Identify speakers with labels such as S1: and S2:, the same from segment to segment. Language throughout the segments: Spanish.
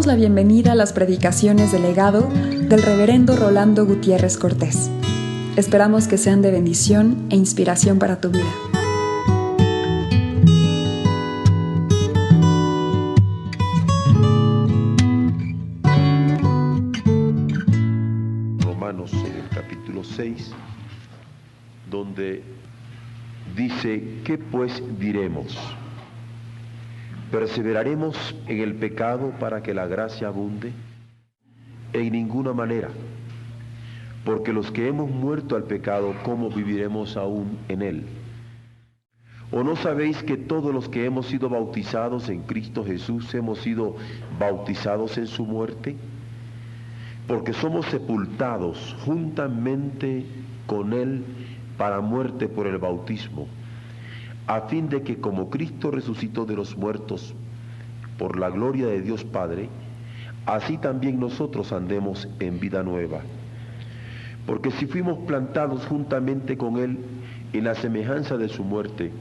S1: damos la bienvenida a las predicaciones del legado del reverendo Rolando Gutiérrez Cortés. Esperamos que sean de bendición e inspiración para tu vida.
S2: Romanos en el capítulo 6, donde dice: ¿qué pues diremos? ¿Perseveraremos en el pecado para que la gracia abunde? En ninguna manera, porque los que hemos muerto al pecado, ¿cómo viviremos aún en él? ¿O no sabéis que todos los que hemos sido bautizados en Cristo Jesús hemos sido bautizados en su muerte? Porque somos sepultados juntamente con él para muerte por el bautismo, a fin de que como Cristo resucitó de los muertos por la gloria de Dios Padre, así también nosotros andemos en vida nueva. Porque si fuimos plantados juntamente con él en la semejanza de su muerte,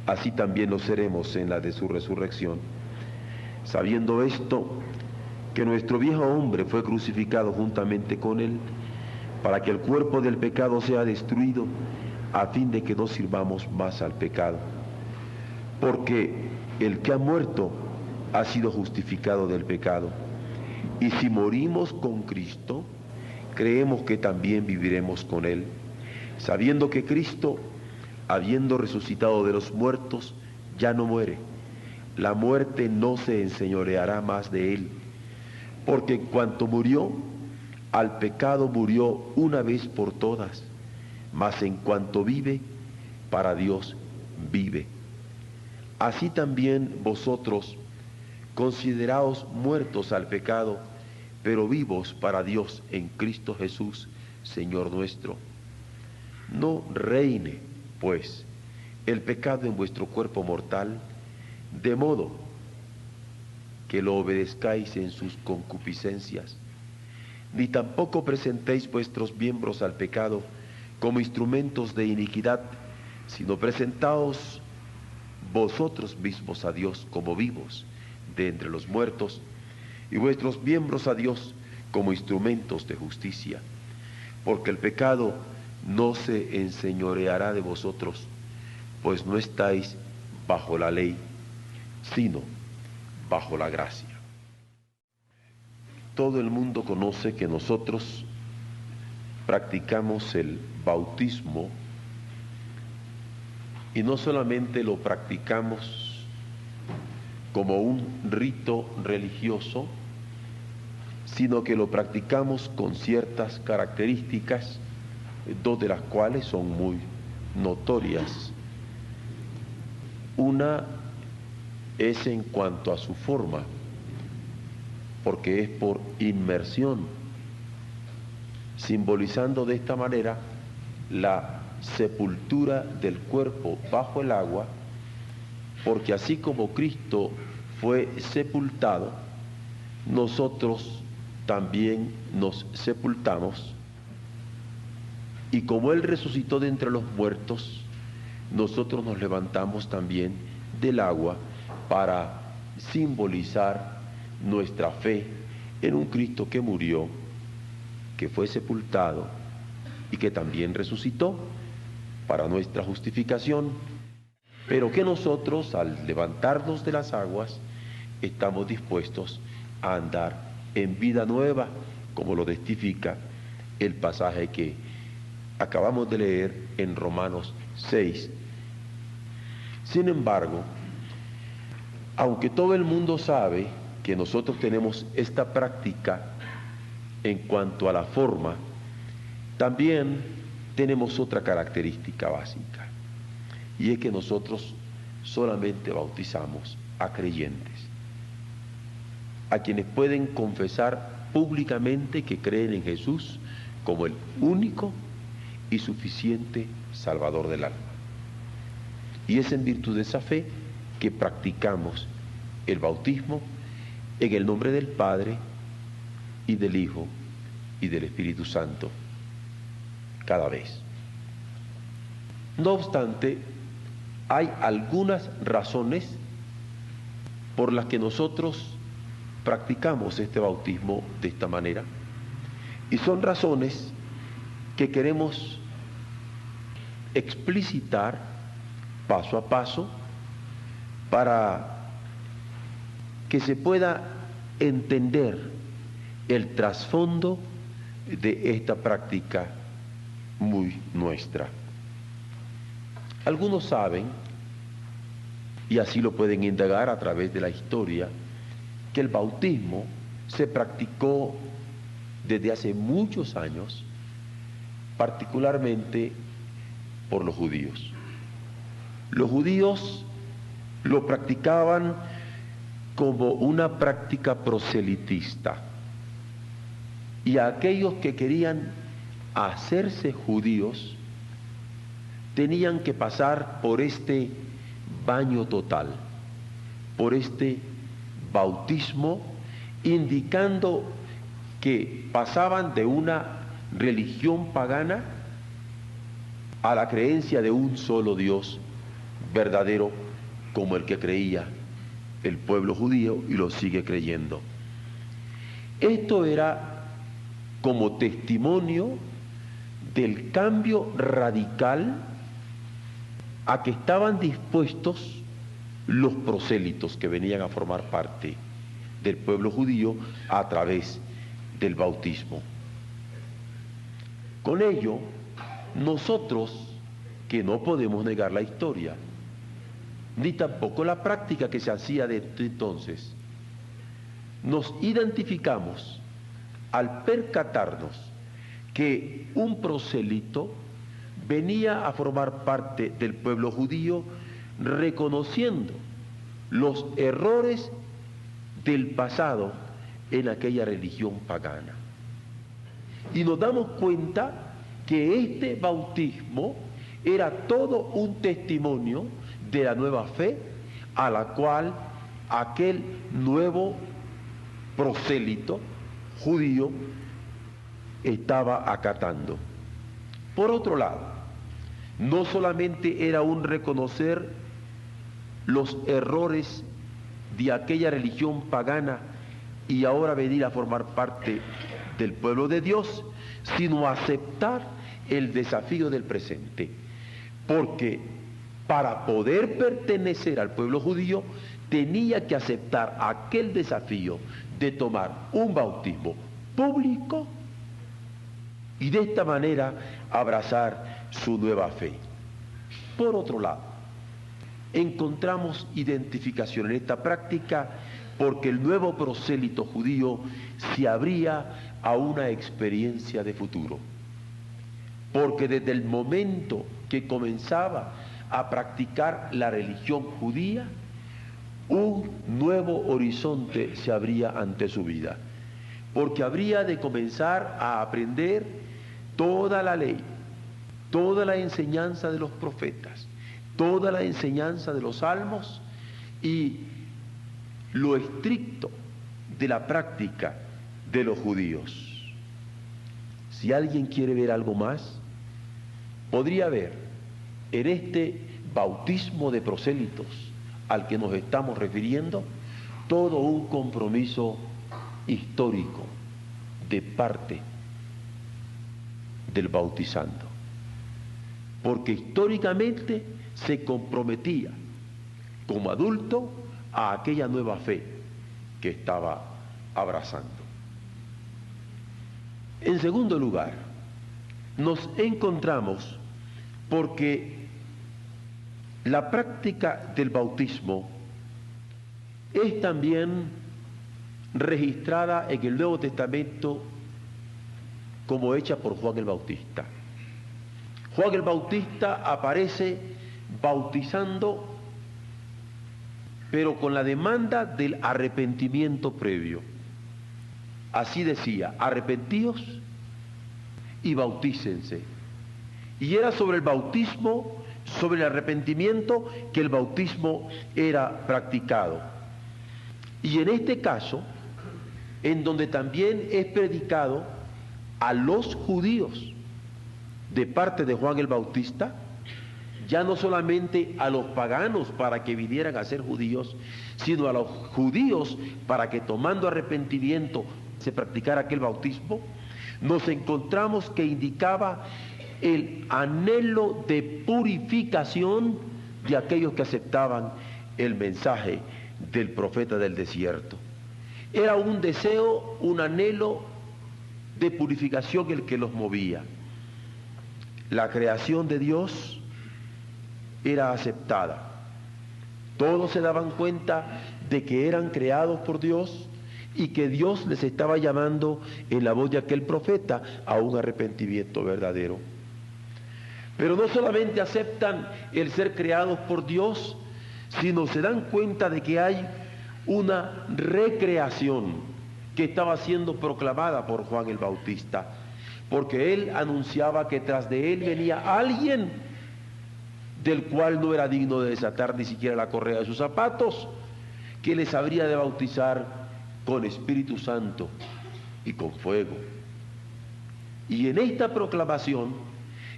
S2: así también lo seremos en la de su resurrección. Sabiendo esto, que nuestro viejo hombre fue crucificado juntamente con él, para que el cuerpo del pecado sea destruido, a fin de que no sirvamos más al pecado. Porque el que ha muerto ha sido justificado del pecado. Y si morimos con Cristo, creemos que también viviremos con él, sabiendo que Cristo, habiendo resucitado de los muertos, ya no muere. La muerte no se enseñoreará más de él, porque en cuanto murió, al pecado murió una vez por todas, mas en cuanto vive, para Dios vive. Así también vosotros, consideraos muertos al pecado, pero vivos para Dios en Cristo Jesús, Señor nuestro. No reine, pues, el pecado en vuestro cuerpo mortal, de modo que lo obedezcáis en sus concupiscencias, ni tampoco presentéis vuestros miembros al pecado como instrumentos de iniquidad, sino presentaos vosotros mismos a Dios como vivos de entre los muertos, y vuestros miembros a Dios como instrumentos de justicia. Porque el pecado no se enseñoreará de vosotros, pues no estáis bajo la ley, sino bajo la gracia. Todo el mundo conoce que nosotros practicamos el bautismo, y no solamente lo practicamos como un rito religioso, sino que lo practicamos con ciertas características, dos de las cuales son muy notorias. Una es en cuanto a su forma, porque es por inmersión, simbolizando de esta manera la sepultura del cuerpo bajo el agua, porque así como Cristo fue sepultado, nosotros también nos sepultamos, y como él resucitó de entre los muertos, nosotros nos levantamos también del agua para simbolizar nuestra fe en un Cristo que murió, que fue sepultado y que también resucitó para nuestra justificación, pero que nosotros, al levantarnos de las aguas, estamos dispuestos a andar en vida nueva, como lo testifica el pasaje que acabamos de leer en Romanos 6. Sin embargo, aunque todo el mundo sabe que nosotros tenemos esta práctica en cuanto a la forma, también tenemos otra característica básica, y es que nosotros solamente bautizamos a creyentes, a quienes pueden confesar públicamente que creen en Jesús como el único y suficiente Salvador del alma. Y es en virtud de esa fe que practicamos el bautismo en el nombre del Padre y del Hijo y del Espíritu Santo cada vez. No obstante, hay algunas razones por las que nosotros practicamos este bautismo de esta manera. Y son razones que queremos explicitar paso a paso para que se pueda entender el trasfondo de esta práctica muy nuestra. Algunos saben, y así lo pueden indagar a través de la historia, que el bautismo se practicó desde hace muchos años, particularmente por los judíos. Los judíos lo practicaban como una práctica proselitista, y a aquellos que querían hacerse judíos tenían que pasar por este baño total, por este bautismo, indicando que pasaban de una religión pagana a la creencia de un solo Dios verdadero, como el que creía el pueblo judío y lo sigue creyendo. Esto era como testimonio del cambio radical a que estaban dispuestos los prosélitos que venían a formar parte del pueblo judío a través del bautismo. Con ello, nosotros, que no podemos negar la historia, ni tampoco la práctica que se hacía desde entonces, nos identificamos al percatarnos que un prosélito venía a formar parte del pueblo judío reconociendo los errores del pasado en aquella religión pagana. Y nos damos cuenta que este bautismo era todo un testimonio de la nueva fe a la cual aquel nuevo prosélito judío estaba acatando. Por otro lado, no solamente era un reconocer los errores de aquella religión pagana y ahora venir a formar parte del pueblo de Dios, sino aceptar el desafío del presente, porque para poder pertenecer al pueblo judío tenía que aceptar aquel desafío de tomar un bautismo público y de esta manera abrazar su nueva fe. Por otro lado, encontramos identificación en esta práctica porque el nuevo prosélito judío se abría a una experiencia de futuro, porque desde el momento que comenzaba a practicar la religión judía, un nuevo horizonte se abría ante su vida, porque habría de comenzar a aprender toda la ley, toda la enseñanza de los profetas, toda la enseñanza de los salmos y lo estricto de la práctica de los judíos. Si alguien quiere ver algo más, podría ver en este bautismo de prosélitos al que nos estamos refiriendo todo un compromiso histórico de parte del bautizando, porque históricamente se comprometía como adulto a aquella nueva fe que estaba abrazando. En segundo lugar, nos encontramos porque la práctica del bautismo es también registrada en el Nuevo Testamento como hecha por Juan el Bautista. Juan el Bautista aparece bautizando, pero con la demanda del arrepentimiento previo. Así decía: arrepentíos y bautícense. Y era sobre el bautismo, sobre el arrepentimiento, que el bautismo era practicado. Y en este caso, en donde también es predicado a los judíos de parte de Juan el Bautista, ya no solamente a los paganos para que vinieran a ser judíos, sino a los judíos para que tomando arrepentimiento se practicara aquel bautismo, nos encontramos que indicaba el anhelo de purificación de aquellos que aceptaban el mensaje del profeta del desierto. Era un deseo, un anhelo de purificación el que los movía. La creación de Dios era aceptada. Todos se daban cuenta de que eran creados por Dios y que Dios les estaba llamando en la voz de aquel profeta a un arrepentimiento verdadero. Pero no solamente aceptan el ser creados por Dios, sino se dan cuenta de que hay una recreación que estaba siendo proclamada por Juan el Bautista, porque él anunciaba que tras de él venía alguien del cual no era digno de desatar ni siquiera la correa de sus zapatos, que les habría de bautizar con Espíritu Santo y con fuego. Y en esta proclamación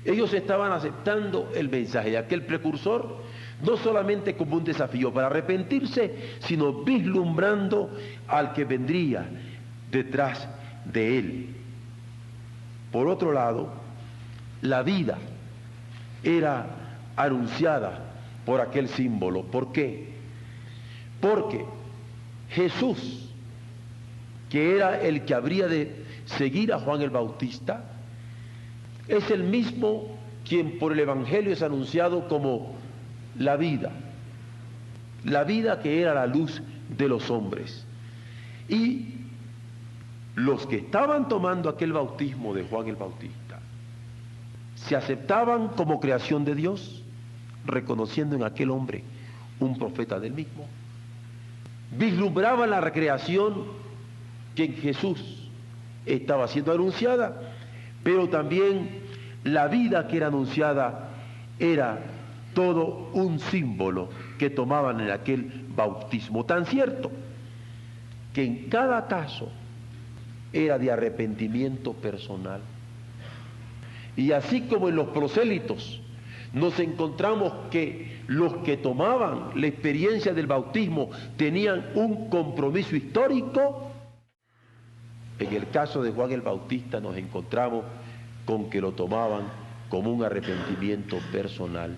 S2: ellos estaban aceptando el mensaje de aquel precursor, no solamente como un desafío para arrepentirse, sino vislumbrando al que vendría detrás de él. Por otro lado, la vida era anunciada por aquel símbolo. ¿Por qué? Porque Jesús, que era el que habría de seguir a Juan el Bautista, es el mismo quien por el Evangelio es anunciado como la vida que era la luz de los hombres. Y los que estaban tomando aquel bautismo de Juan el Bautista se aceptaban como creación de Dios, reconociendo en aquel hombre un profeta del mismo. Vislumbraban la recreación que en Jesús estaba siendo anunciada, pero también la vida que era anunciada era todo un símbolo que tomaban en aquel bautismo, tan cierto que en cada caso era de arrepentimiento personal. Y así como en los prosélitos nos encontramos que los que tomaban la experiencia del bautismo tenían un compromiso histórico, en el caso de Juan el Bautista nos encontramos con que lo tomaban como un arrepentimiento personal.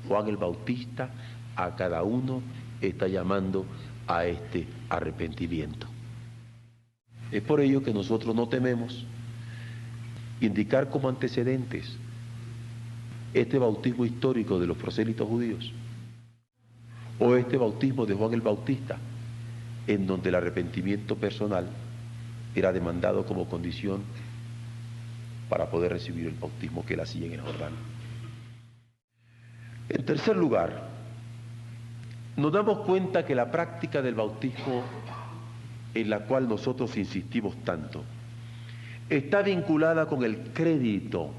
S2: Juan el Bautista a cada uno está llamando a este arrepentimiento. Es por ello que nosotros no tememos indicar como antecedentes este bautismo histórico de los prosélitos judíos o este bautismo de Juan el Bautista, en donde el arrepentimiento personal era demandado como condición para poder recibir el bautismo que él hacía en el Jordán. En tercer lugar, nos damos cuenta que la práctica del bautismo en la cual nosotros insistimos tanto está vinculada con el crédito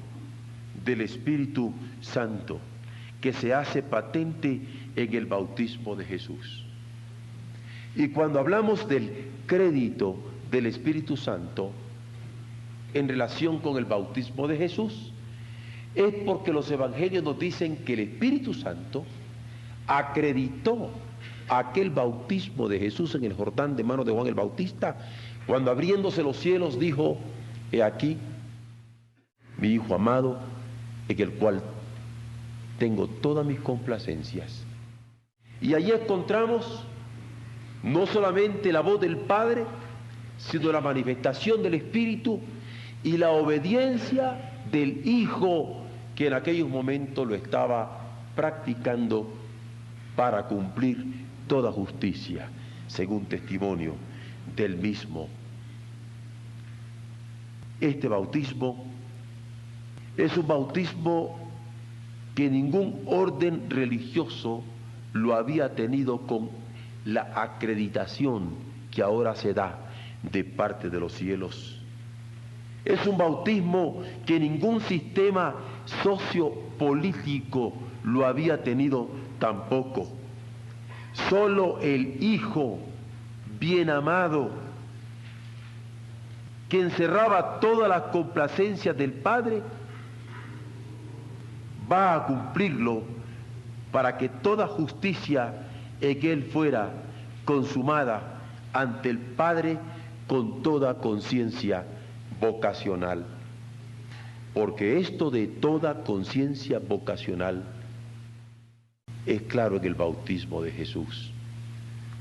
S2: del Espíritu Santo que se hace patente en el bautismo de Jesús. Y cuando hablamos del crédito del Espíritu Santo en relación con el bautismo de Jesús, es porque los evangelios nos dicen que el Espíritu Santo acreditó aquel bautismo de Jesús en el Jordán de manos de Juan el Bautista, cuando abriéndose los cielos dijo: he aquí mi Hijo amado, en el cual tengo todas mis complacencias. Y allí encontramos no solamente la voz del Padre, sino la manifestación del Espíritu y la obediencia del Hijo, que en aquellos momentos lo estaba practicando para cumplir toda justicia, según testimonio del mismo. Este bautismo es un bautismo que ningún orden religioso lo había tenido con la acreditación que ahora se da de parte de los cielos. Es un bautismo que ningún sistema sociopolítico lo había tenido tampoco. Solo el Hijo bien amado, que encerraba todas las complacencias del Padre, va a cumplirlo para que toda justicia en él fuera consumada ante el Padre con toda conciencia vocacional. Porque esto de toda conciencia vocacional es claro en el bautismo de Jesús,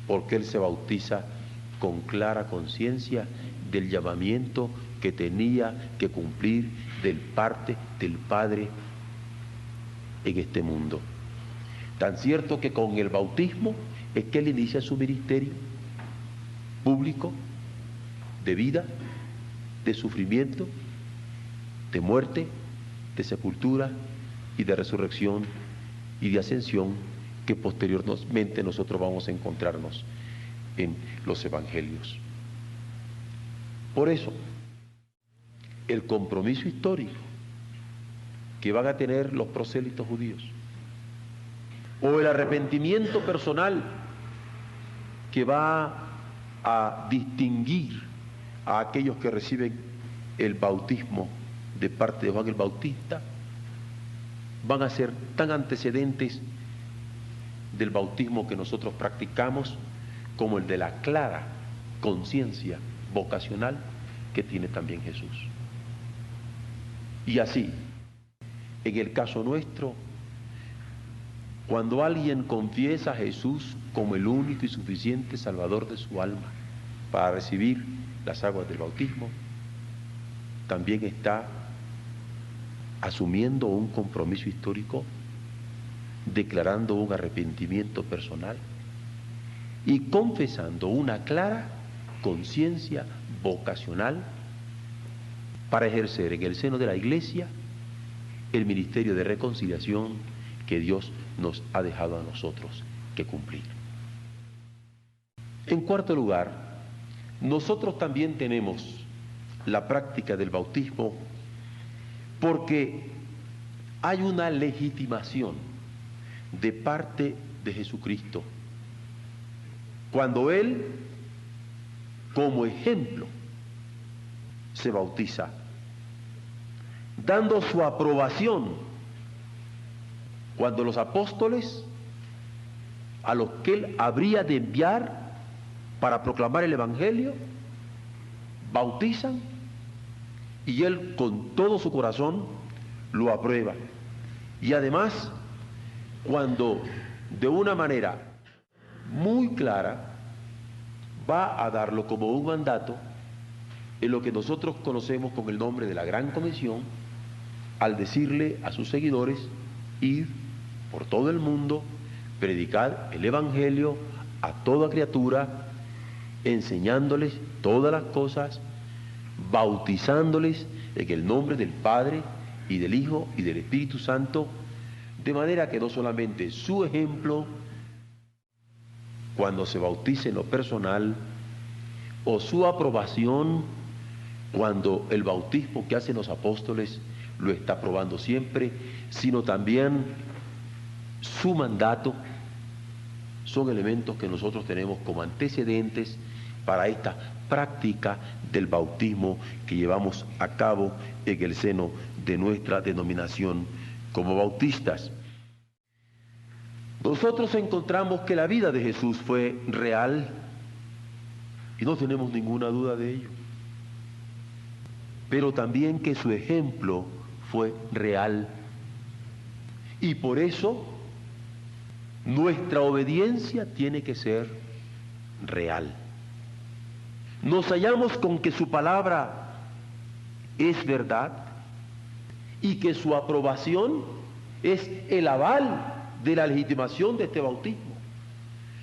S2: porque él se bautiza con clara conciencia del llamamiento que tenía que cumplir del parte del Padre en este mundo. Tan cierto que con el bautismo es que él inicia su ministerio público de vida, de sufrimiento, de muerte, de sepultura y de resurrección y de ascensión, que posteriormente nosotros vamos a encontrarnos en los evangelios. Por eso, el compromiso histórico que van a tener los prosélitos judíos, o el arrepentimiento personal que va a distinguir a aquellos que reciben el bautismo de parte de Juan el Bautista, van a ser tan antecedentes del bautismo que nosotros practicamos como el de la clara conciencia vocacional que tiene también Jesús. Y así, en el caso nuestro, cuando alguien confiesa a Jesús como el único y suficiente Salvador de su alma para recibir las aguas del bautismo, también está asumiendo un compromiso histórico, declarando un arrepentimiento personal y confesando una clara conciencia vocacional para ejercer en el seno de la Iglesia el ministerio de reconciliación que Dios nos ha dejado a nosotros que cumplir. En cuarto lugar, nosotros también tenemos la práctica del bautismo porque hay una legitimación de parte de Jesucristo cuando Él, como ejemplo, se bautiza, dando su aprobación cuando los apóstoles, a los que Él habría de enviar para proclamar el Evangelio, bautizan y Él con todo su corazón lo aprueba. Y además, cuando de una manera muy clara va a darlo como un mandato en lo que nosotros conocemos con el nombre de la Gran Comisión, al decirle a sus seguidores: ir por todo el mundo, predicar el Evangelio a toda criatura, enseñándoles todas las cosas, bautizándoles en el nombre del Padre y del Hijo y del Espíritu Santo, de manera que no solamente su ejemplo, cuando se bautice en lo personal, o su aprobación, cuando el bautismo que hacen los apóstoles lo está aprobando siempre, sino también su mandato, son elementos que nosotros tenemos como antecedentes para esta práctica del bautismo que llevamos a cabo en el seno de nuestra denominación como bautistas. Nosotros encontramos que la vida de Jesús fue real y no tenemos ninguna duda de ello, pero también que su ejemplo fue real, y por eso nuestra obediencia tiene que ser real. Nos hallamos con que su palabra es verdad y que su aprobación es el aval de la legitimación de este bautismo,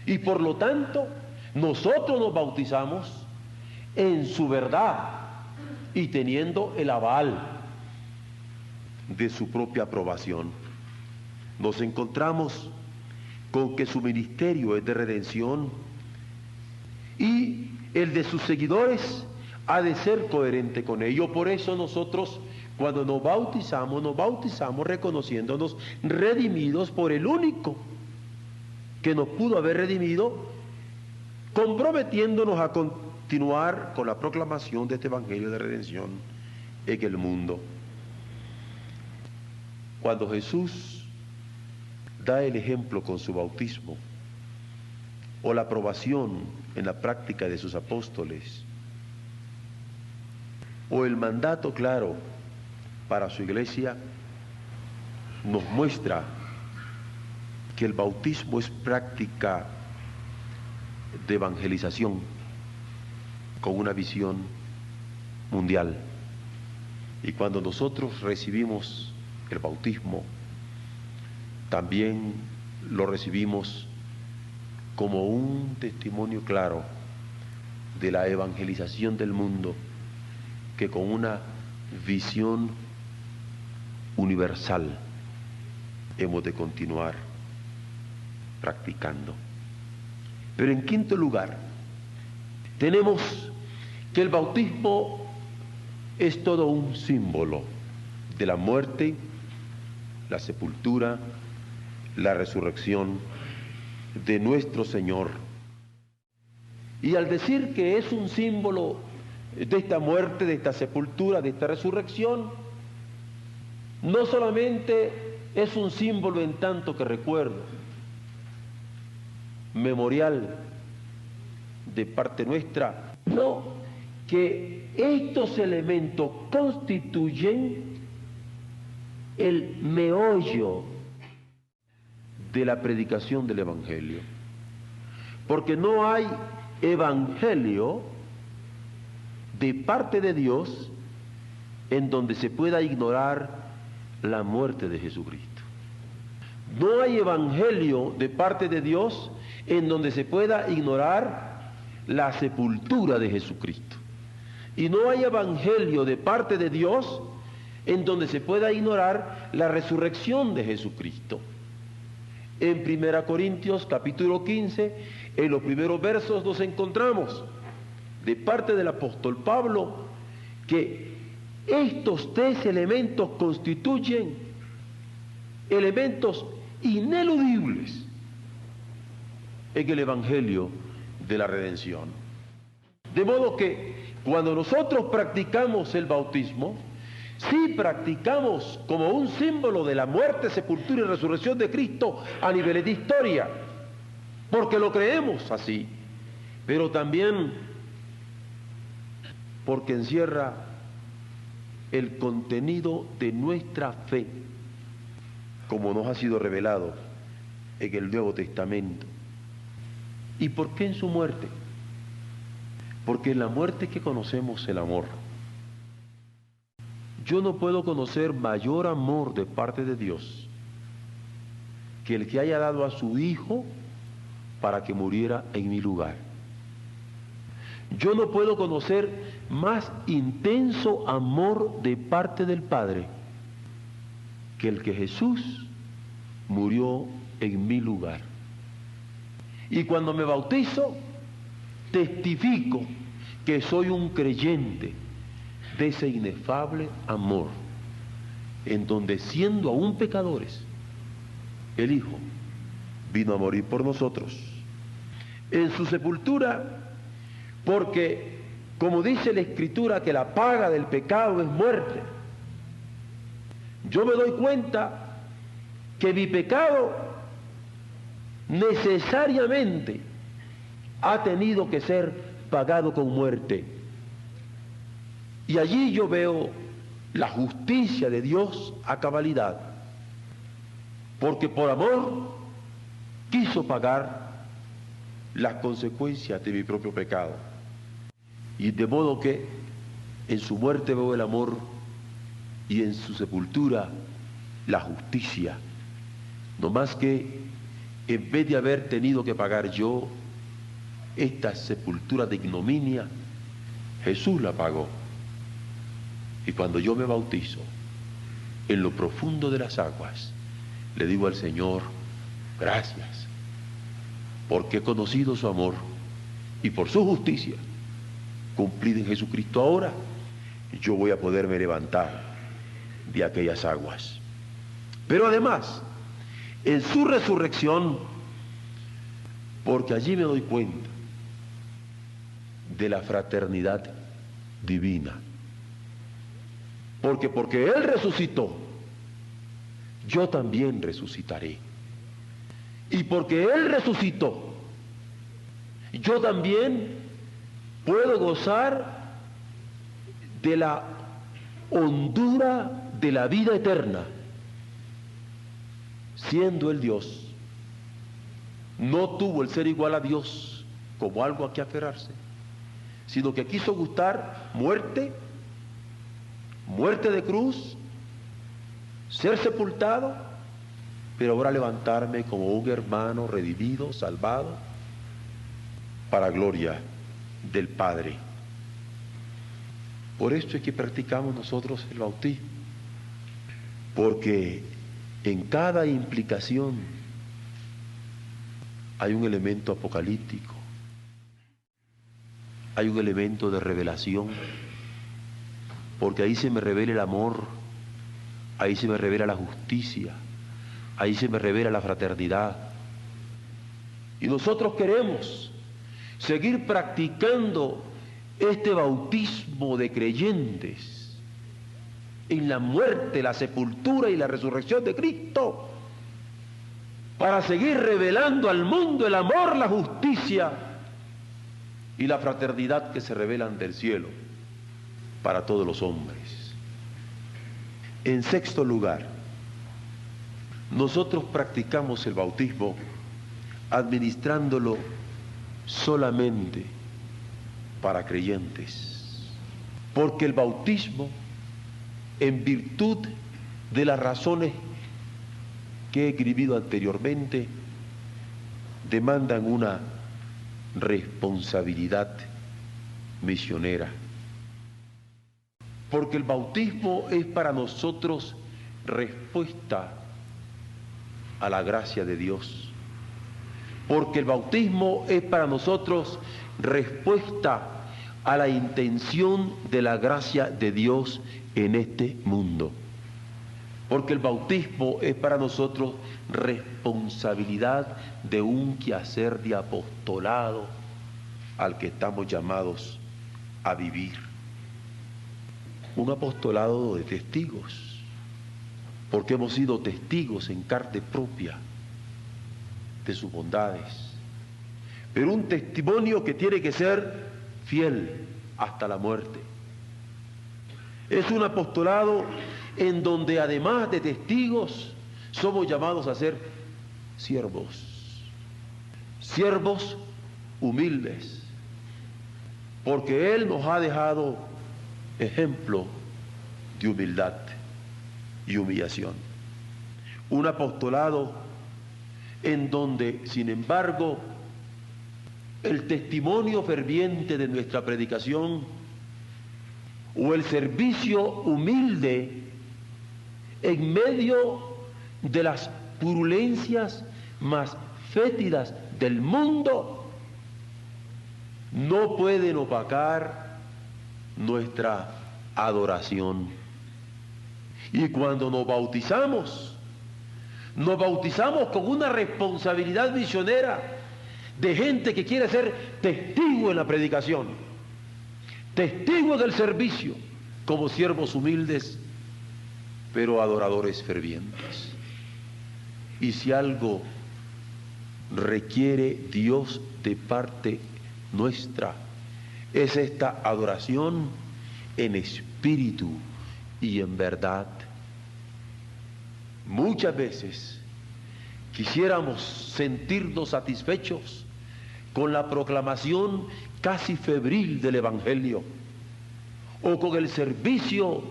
S2: y por lo tanto nosotros nos bautizamos en su verdad y teniendo el aval de su propia aprobación. Nos encontramos con que su ministerio es de redención y el de sus seguidores ha de ser coherente con ello. Por eso nosotros, cuando nos bautizamos reconociéndonos redimidos por el único que nos pudo haber redimido, comprometiéndonos a continuar con la proclamación de este evangelio de redención en el mundo. Cuando Jesús da el ejemplo con su bautismo, o la aprobación en la práctica de sus apóstoles, o el mandato claro para su iglesia, nos muestra que el bautismo es práctica de evangelización con una visión mundial. Y cuando nosotros recibimos el bautismo, también lo recibimos como un testimonio claro de la evangelización del mundo, que con una visión universal hemos de continuar practicando. Pero en quinto lugar, tenemos que el bautismo es todo un símbolo de la muerte, la sepultura, la resurrección de nuestro Señor. Y al decir que es un símbolo de esta muerte, de esta sepultura, de esta resurrección, no solamente es un símbolo en tanto que recuerdo, memorial de parte nuestra, no, que estos elementos constituyen el meollo de la predicación del Evangelio, porque no hay Evangelio de parte de Dios en donde se pueda ignorar la muerte de Jesucristo. No hay Evangelio de parte de Dios en donde se pueda ignorar la sepultura de Jesucristo. Y no hay Evangelio de parte de Dios en donde se pueda ignorar la resurrección de Jesucristo. En 1 Corintios capítulo 15, en los primeros versos nos encontramos de parte del apóstol Pablo que estos tres elementos constituyen elementos ineludibles en el Evangelio de la redención. De modo que cuando nosotros practicamos el bautismo, sí practicamos como un símbolo de la muerte, sepultura y resurrección de Cristo a nivel de historia, porque lo creemos así, pero también porque encierra el contenido de nuestra fe, como nos ha sido revelado en el Nuevo Testamento. ¿Y por qué en su muerte? Porque en la muerte que conocemos el amor. Yo no puedo conocer mayor amor de parte de Dios que el que haya dado a su Hijo para que muriera en mi lugar. Yo no puedo conocer más intenso amor de parte del Padre que el que Jesús murió en mi lugar. Y cuando me bautizo, testifico que soy un creyente de ese inefable amor, en donde siendo aún pecadores, el Hijo vino a morir por nosotros. En su sepultura, porque como dice la Escritura que la paga del pecado es muerte, yo me doy cuenta que mi pecado necesariamente ha tenido que ser pagado con muerte. Y allí yo veo la justicia de Dios a cabalidad, porque por amor quiso pagar las consecuencias de mi propio pecado. Y de modo que en su muerte veo el amor y en su sepultura la justicia. No más que en vez de haber tenido que pagar yo esta sepultura de ignominia, Jesús la pagó. Y cuando yo me bautizo, en lo profundo de las aguas, le digo al Señor, gracias, porque he conocido su amor y por su justicia, cumplida en Jesucristo ahora, yo voy a poderme levantar de aquellas aguas. Pero además, en su resurrección, porque allí me doy cuenta de la fraternidad divina. Porque Él resucitó, yo también resucitaré. Y porque Él resucitó, yo también puedo gozar de la hondura de la vida eterna, siendo Él Dios. No tuvo el ser igual a Dios como algo a que aferrarse, sino que quiso gustar muerte de cruz, ser sepultado, pero ahora levantarme como un hermano redimido, salvado, para gloria del Padre. Por esto es que practicamos nosotros el bautismo, porque en cada implicación hay un elemento apocalíptico, hay un elemento de revelación, porque ahí se me revela el amor, ahí se me revela la justicia, ahí se me revela la fraternidad. Y nosotros queremos seguir practicando este bautismo de creyentes en la muerte, la sepultura y la resurrección de Cristo, para seguir revelando al mundo el amor, la justicia y la fraternidad que se revelan del cielo para todos los hombres. En sexto lugar, nosotros practicamos el bautismo administrándolo solamente para creyentes, porque el bautismo, en virtud de las razones que he escribido anteriormente, demandan una responsabilidad misionera. Porque el bautismo es para nosotros respuesta a la gracia de Dios. Porque el bautismo es para nosotros respuesta a la intención de la gracia de Dios en este mundo. Porque el bautismo es para nosotros responsabilidad de un quehacer de apostolado al que estamos llamados a vivir. Un apostolado de testigos, porque hemos sido testigos en carne propia de sus bondades, pero un testimonio que tiene que ser fiel hasta la muerte. Es un apostolado en donde además de testigos somos llamados a ser siervos humildes, porque Él nos ha dejado ejemplo de humildad y humillación. Un apostolado en donde, sin embargo, el testimonio ferviente de nuestra predicación o el servicio humilde en medio de las purulencias más fétidas del mundo no pueden opacar nuestra adoración. Y cuando nos bautizamos con una responsabilidad misionera de gente que quiere ser testigo en la predicación, testigo del servicio, como siervos humildes, pero adoradores fervientes. Y si algo requiere Dios de parte nuestra, es esta adoración en espíritu y en verdad. Muchas veces quisiéramos sentirnos satisfechos con la proclamación casi febril del Evangelio, o con el servicio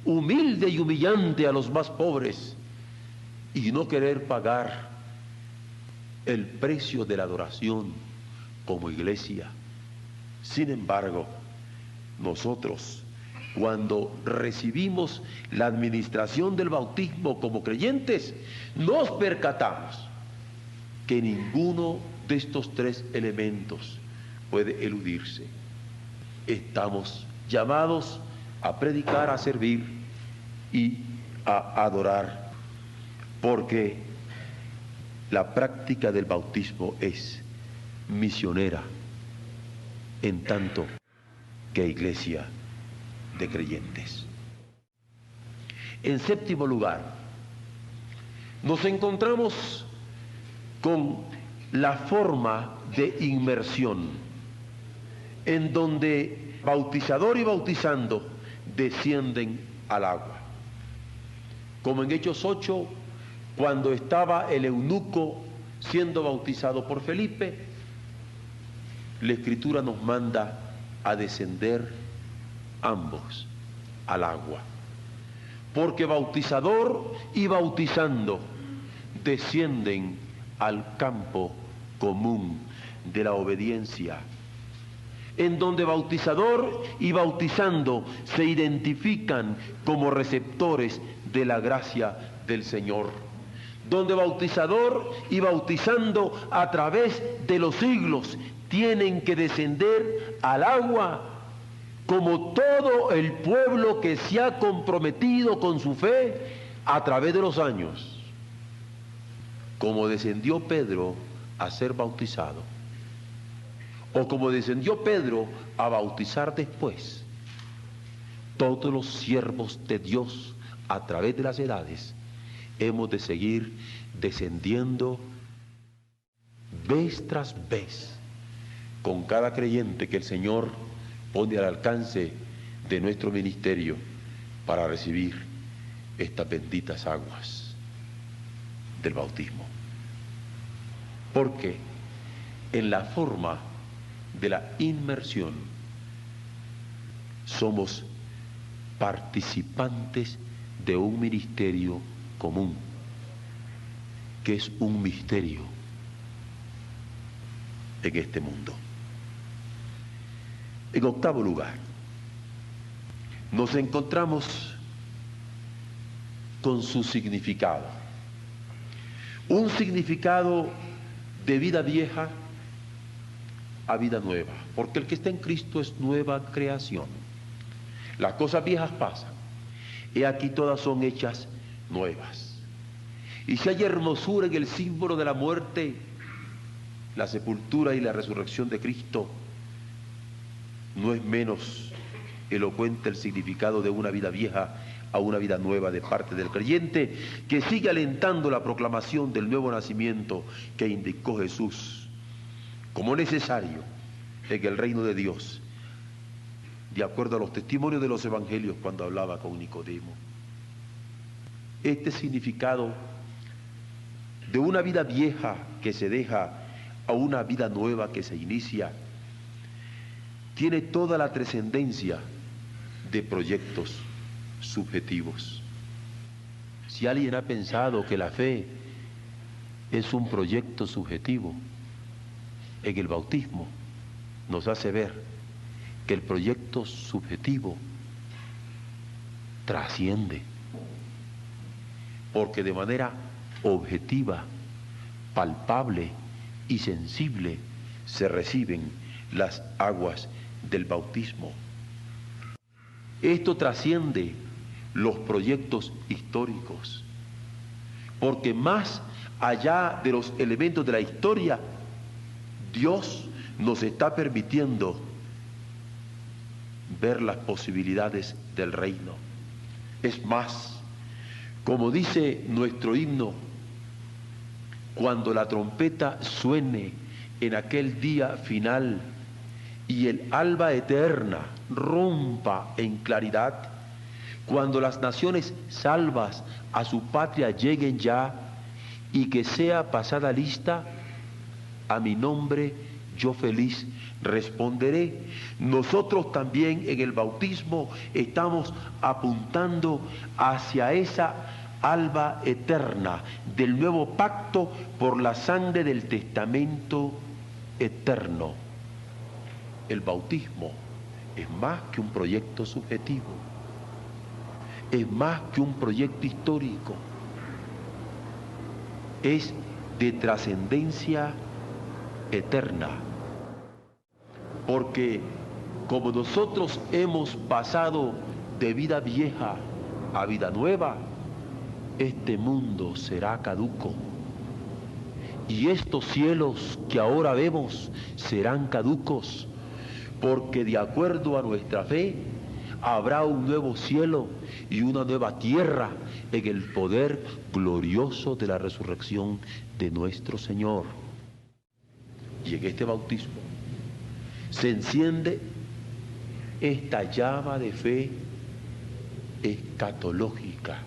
S2: humilde y humillante a los más pobres, y no querer pagar el precio de la adoración como iglesia. Sin embargo, nosotros, cuando recibimos la administración del bautismo como creyentes, nos percatamos que ninguno de estos tres elementos puede eludirse. Estamos llamados a predicar, a servir y a adorar, porque la práctica del bautismo es misionera en tanto que iglesia de creyentes. En séptimo lugar, nos encontramos con la forma de inmersión, en donde bautizador y bautizando descienden al agua. Como en Hechos 8, cuando estaba el eunuco siendo bautizado por Felipe, la Escritura nos manda a descender ambos al agua. Porque bautizador y bautizando descienden al campo común de la obediencia, en donde bautizador y bautizando se identifican como receptores de la gracia del Señor, donde bautizador y bautizando a través de los siglos tienen que descender al agua, como todo el pueblo que se ha comprometido con su fe a través de los años, como descendió Pedro a ser bautizado, o como descendió Pedro a bautizar después. Todos los siervos de Dios a través de las edades hemos de seguir descendiendo vez tras vez con cada creyente que el Señor pone al alcance de nuestro ministerio para recibir estas benditas aguas del bautismo. Porque en la forma de la inmersión somos participantes de un ministerio común, que es un misterio en este mundo. En octavo lugar, nos encontramos con su significado. Un significado de vida vieja a vida nueva, porque el que está en Cristo es nueva creación. Las cosas viejas pasan, y aquí todas son hechas nuevas. Y si hay hermosura en el símbolo de la muerte, la sepultura y la resurrección de Cristo, no es menos elocuente el significado de una vida vieja a una vida nueva de parte del creyente, que sigue alentando la proclamación del nuevo nacimiento que indicó Jesús como necesario en el reino de Dios, de acuerdo a los testimonios de los evangelios cuando hablaba con Nicodemo. Este significado de una vida vieja que se deja a una vida nueva que se inicia tiene toda la trascendencia de proyectos subjetivos. Si alguien ha pensado que la fe es un proyecto subjetivo, en el bautismo nos hace ver que el proyecto subjetivo trasciende, porque de manera objetiva, palpable y sensible se reciben las aguas del bautismo. Esto trasciende los proyectos históricos, porque más allá de los elementos de la historia, Dios nos está permitiendo ver las posibilidades del reino. Es más, como dice nuestro himno, cuando la trompeta suene en aquel día final y el alba eterna rompa en claridad, cuando las naciones salvas a su patria lleguen ya y que sea pasada lista, a mi nombre yo feliz responderé. Nosotros también en el bautismo estamos apuntando hacia esa alba eterna del nuevo pacto por la sangre del testamento eterno. El bautismo es más que un proyecto subjetivo, es más que un proyecto histórico, es de trascendencia eterna, porque como nosotros hemos pasado de vida vieja a vida nueva, este mundo será caduco y estos cielos que ahora vemos serán caducos, porque de acuerdo a nuestra fe habrá un nuevo cielo y una nueva tierra en el poder glorioso de la resurrección de nuestro Señor. Y en este bautismo se enciende esta llama de fe escatológica,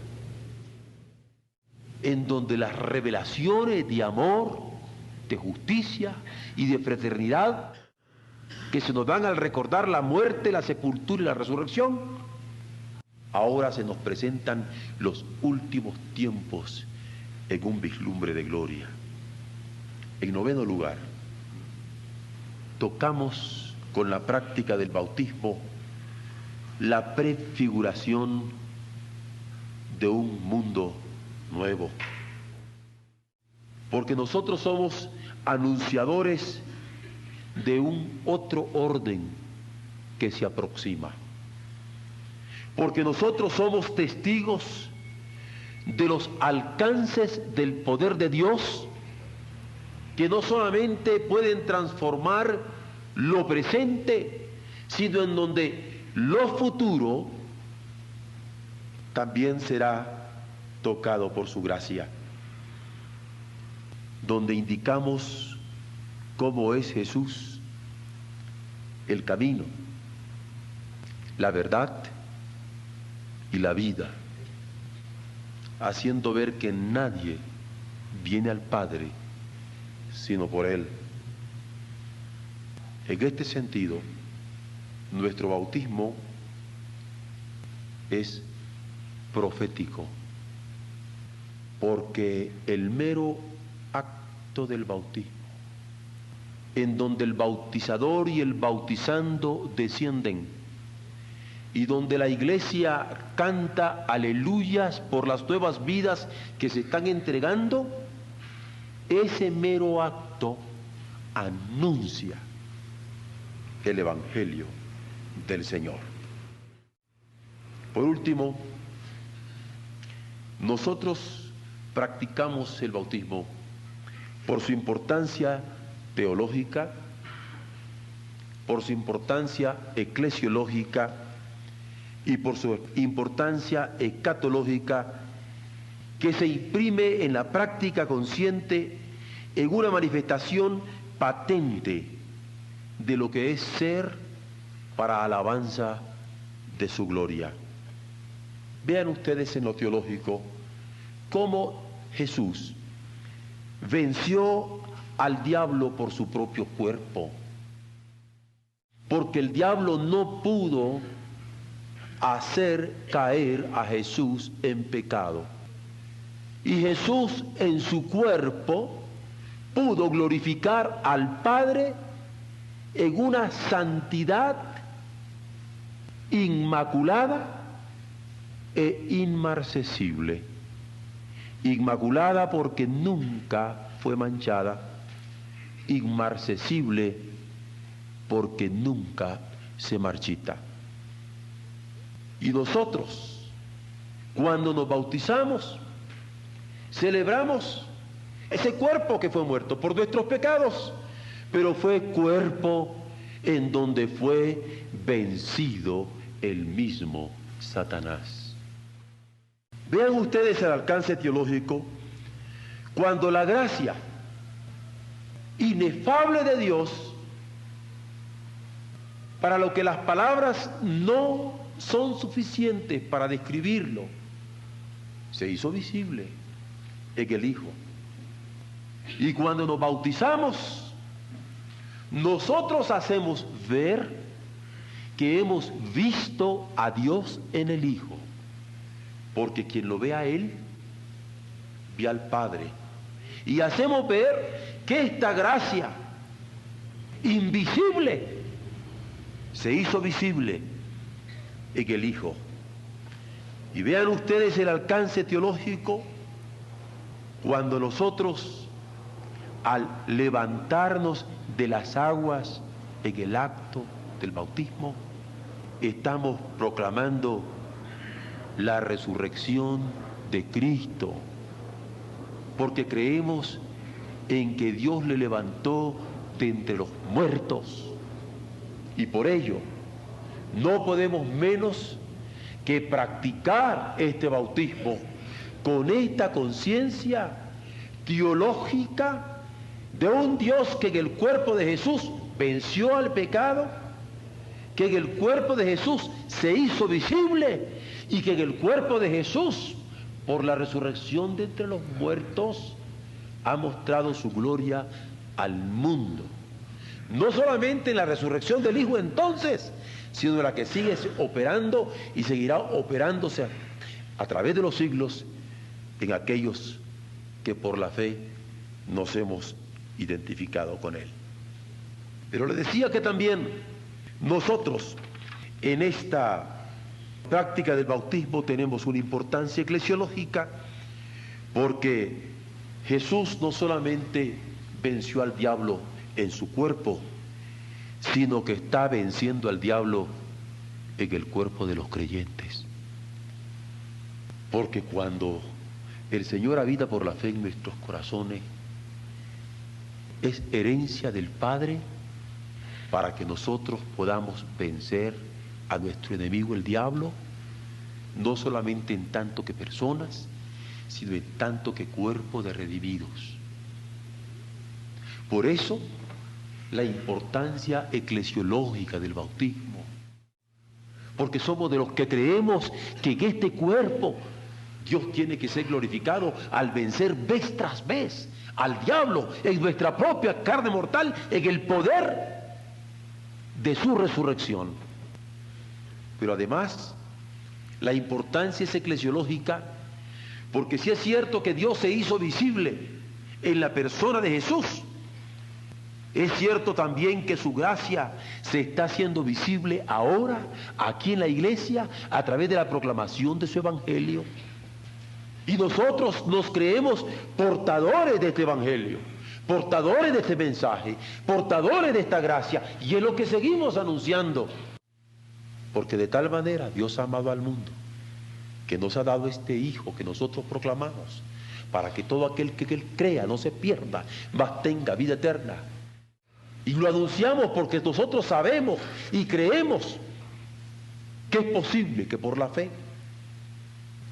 S2: en donde las revelaciones de amor, de justicia y de fraternidad que se nos dan al recordar la muerte, la sepultura y la resurrección, ahora se nos presentan los últimos tiempos en un vislumbre de gloria. En noveno lugar, tocamos con la práctica del bautismo la prefiguración de un mundo nuevo. Porque nosotros somos anunciadores de un otro orden que se aproxima. Porque nosotros somos testigos de los alcances del poder de Dios, que no solamente pueden transformar lo presente, sino en donde lo futuro también será tocado por su gracia, donde indicamos cómo es Jesús, el camino, la verdad y la vida, haciendo ver que nadie viene al Padre sino por Él. En este sentido, nuestro bautismo es profético, porque el mero acto del bautismo, en donde el bautizador y el bautizando descienden, y donde la iglesia canta aleluyas por las nuevas vidas que se están entregando, ese mero acto anuncia el Evangelio del Señor. Por último, nosotros practicamos el bautismo por su importancia teológica, por su importancia eclesiológica y por su importancia escatológica, que se imprime en la práctica consciente en una manifestación patente de lo que es ser para alabanza de su gloria. Vean ustedes en lo teológico cómo Jesús venció al diablo por su propio cuerpo, porque el diablo no pudo hacer caer a Jesús en pecado, y Jesús en su cuerpo pudo glorificar al Padre en una santidad inmaculada e inmarcesible. Inmaculada porque nunca fue manchada, inmarcesible porque nunca se marchita. Y nosotros, cuando nos bautizamos, celebramos ese cuerpo que fue muerto por nuestros pecados, pero fue cuerpo en donde fue vencido el mismo Satanás. Vean ustedes el alcance teológico cuando la gracia inefable de Dios, para lo que las palabras no son suficientes para describirlo, se hizo visible en el Hijo. Y cuando nos bautizamos, nosotros hacemos ver que hemos visto a Dios en el Hijo, porque quien lo ve a Él, ve al Padre. Y hacemos ver que esta gracia invisible se hizo visible en el Hijo. Y vean ustedes el alcance teológico cuando nosotros, al levantarnos de las aguas en el acto del bautismo, estamos proclamando la resurrección de Cristo, porque creemos en que Dios le levantó de entre los muertos, y por ello no podemos menos que practicar este bautismo con esta conciencia teológica de un Dios que en el cuerpo de Jesús venció al pecado, que en el cuerpo de Jesús se hizo visible y que en el cuerpo de Jesús, por la resurrección de entre los muertos, ha mostrado su gloria al mundo. No solamente en la resurrección del Hijo entonces, sino en la que sigue operando y seguirá operándose a través de los siglos en aquellos que por la fe nos hemos identificado con Él. Pero le decía que también nosotros en esta práctica del bautismo tenemos una importancia eclesiológica, porque Jesús no solamente venció al diablo en su cuerpo, sino que está venciendo al diablo en el cuerpo de los creyentes. Porque cuando el Señor habita por la fe en nuestros corazones, es herencia del Padre para que nosotros podamos vencer a nuestro enemigo el diablo, no solamente en tanto que personas, sino en tanto que cuerpo de redimidos. Por eso, la importancia eclesiológica del bautismo, porque somos de los que creemos que en este cuerpo Dios tiene que ser glorificado al vencer vez tras vez al diablo en nuestra propia carne mortal, en el poder de su resurrección. Pero además, la importancia es eclesiológica, porque sí es cierto que Dios se hizo visible en la persona de Jesús, es cierto también que su gracia se está haciendo visible ahora, aquí en la iglesia, a través de la proclamación de su evangelio. Y nosotros nos creemos portadores de este evangelio, portadores de este mensaje, portadores de esta gracia, y es lo que seguimos anunciando. Porque de tal manera Dios ha amado al mundo, que nos ha dado este Hijo que nosotros proclamamos, para que todo aquel que Él crea no se pierda, mas tenga vida eterna. Y lo anunciamos porque nosotros sabemos y creemos que es posible que por la fe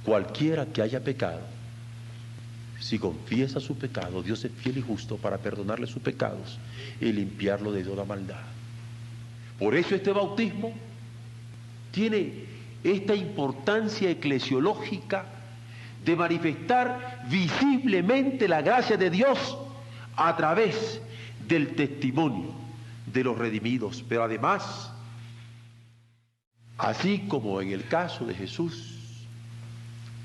S2: cualquiera que haya pecado, si confiesa su pecado, Dios es fiel y justo para perdonarle sus pecados y limpiarlo de toda maldad. Por eso este bautismo tiene esta importancia eclesiológica de manifestar visiblemente la gracia de Dios a través del testimonio de los redimidos. Pero además, así como en el caso de Jesús,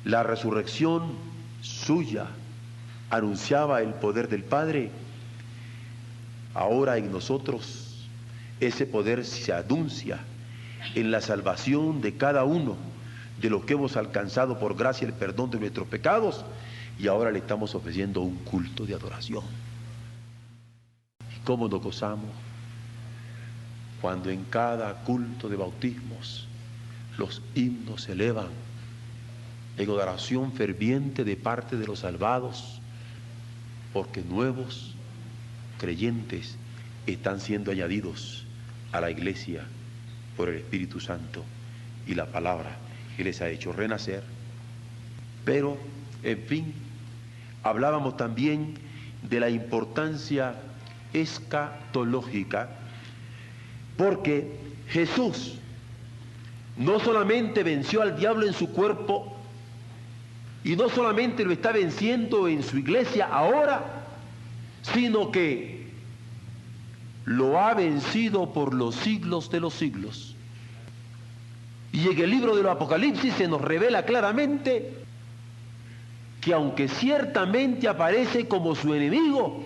S2: la resurrección suya anunciaba el poder del Padre, ahora en nosotros ese poder se anuncia en la salvación de cada uno de los que hemos alcanzado por gracia el perdón de nuestros pecados, y ahora le estamos ofreciendo un culto de adoración. ¿Y cómo nos gozamos cuando en cada culto de bautismos los himnos se elevan en adoración ferviente de parte de los salvados, porque nuevos creyentes están siendo añadidos a la iglesia por el Espíritu Santo y la palabra que les ha hecho renacer? Pero, en fin, hablábamos también de la importancia escatológica, porque Jesús no solamente venció al diablo en su cuerpo, y no solamente lo está venciendo en su iglesia ahora, sino que lo ha vencido por los siglos de los siglos. Y en el libro del Apocalipsis se nos revela claramente que aunque ciertamente aparece como su enemigo,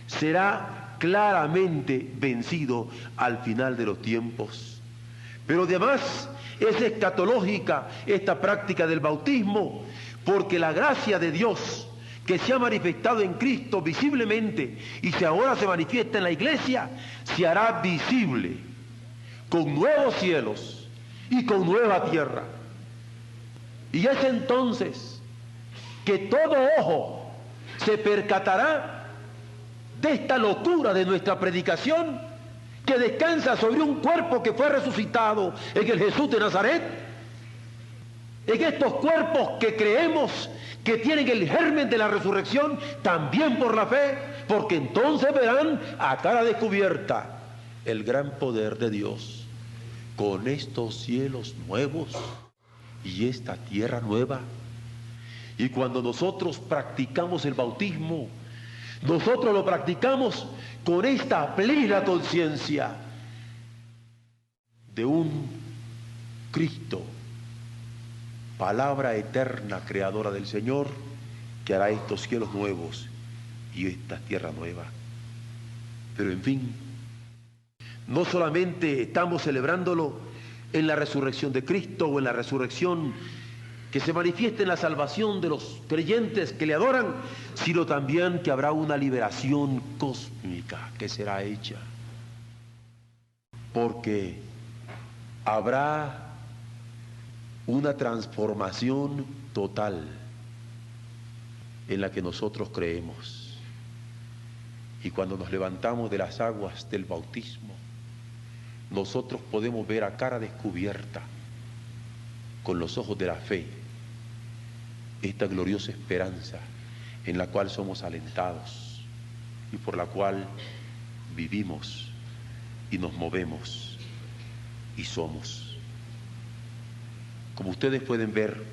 S2: será claramente vencido al final de los tiempos. Pero además es escatológica esta práctica del bautismo, porque la gracia de Dios que se ha manifestado en Cristo visiblemente y que ahora se manifiesta en la iglesia, se hará visible con nuevos cielos y con nueva tierra. Y es entonces que todo ojo se percatará de esta locura de nuestra predicación, que descansa sobre un cuerpo que fue resucitado en el Jesús de Nazaret, en estos cuerpos que creemos que tienen el germen de la resurrección, también por la fe, porque entonces verán a cara descubierta el gran poder de Dios con estos cielos nuevos y esta tierra nueva. Y cuando nosotros practicamos el bautismo, nosotros lo practicamos con esta plena conciencia de un Cristo, palabra eterna, creadora del Señor, que hará estos cielos nuevos y esta tierra nueva. Pero en fin, no solamente estamos celebrándolo en la resurrección de Cristo o en la resurrección que se manifiesta en la salvación de los creyentes que le adoran, sino también que habrá una liberación cósmica que será hecha. Porque habrá una transformación total en la que nosotros creemos. Y cuando nos levantamos de las aguas del bautismo, nosotros podemos ver a cara descubierta, con los ojos de la fe, esta gloriosa esperanza en la cual somos alentados y por la cual vivimos y nos movemos y somos. Como ustedes pueden ver,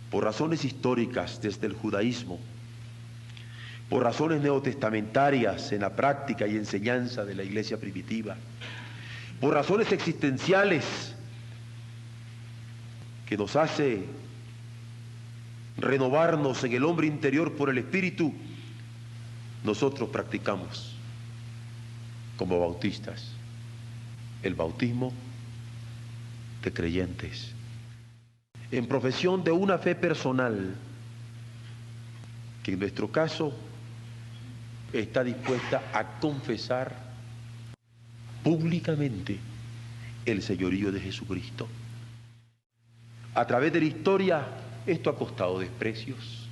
S2: por razones históricas desde el judaísmo, por razones neotestamentarias en la práctica y enseñanza de la iglesia primitiva, por razones existenciales que nos hace renovarnos en el hombre interior por el Espíritu, nosotros practicamos como bautistas el bautismo de creyentes en profesión de una fe personal que en nuestro caso está dispuesta a confesar públicamente el señorío de Jesucristo. A través de la historia esto ha costado desprecios.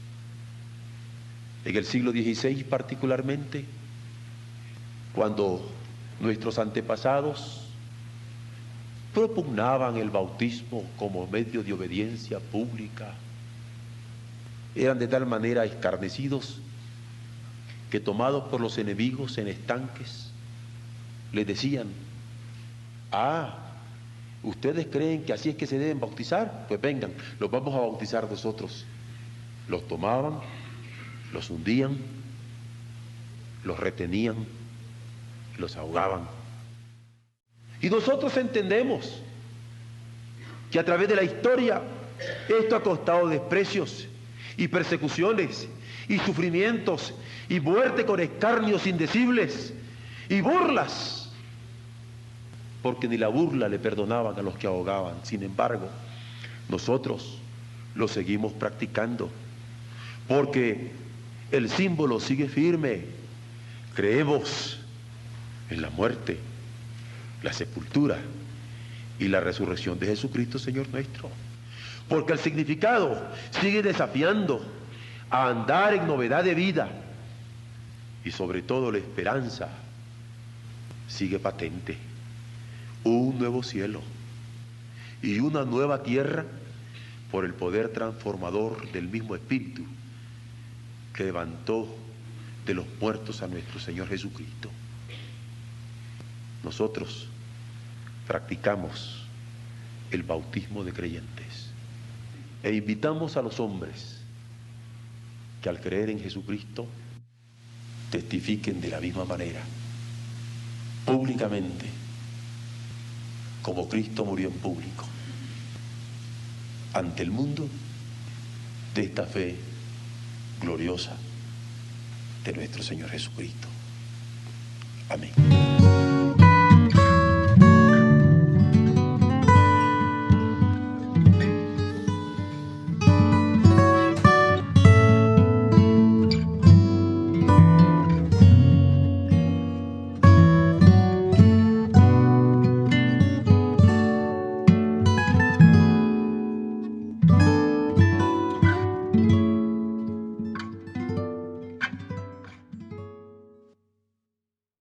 S2: En el siglo XVI particularmente, cuando nuestros antepasados propugnaban el bautismo como medio de obediencia pública, eran de tal manera escarnecidos que, tomados por los enemigos en estanques, les decían: ¿ustedes creen que así es que se deben bautizar? Pues vengan, los vamos a bautizar nosotros. Los tomaban, los hundían, los retenían, los ahogaban. Y nosotros entendemos que a través de la historia esto ha costado desprecios y persecuciones y sufrimientos y muerte con escarnios indecibles y burlas, porque ni la burla le perdonaban a los que ahogaban. Sin embargo, nosotros lo seguimos practicando porque el símbolo sigue firme. Creemos en la muerte, la sepultura y la resurrección de Jesucristo, Señor nuestro, porque el significado sigue desafiando a andar en novedad de vida y sobre todo la esperanza sigue patente. Un nuevo cielo y una nueva tierra por el poder transformador del mismo Espíritu que levantó de los muertos a nuestro Señor Jesucristo. Nosotros practicamos el bautismo de creyentes e invitamos a los hombres que al creer en Jesucristo testifiquen de la misma manera, públicamente, como Cristo murió en público, ante el mundo, de esta fe gloriosa de nuestro Señor Jesucristo. Amén.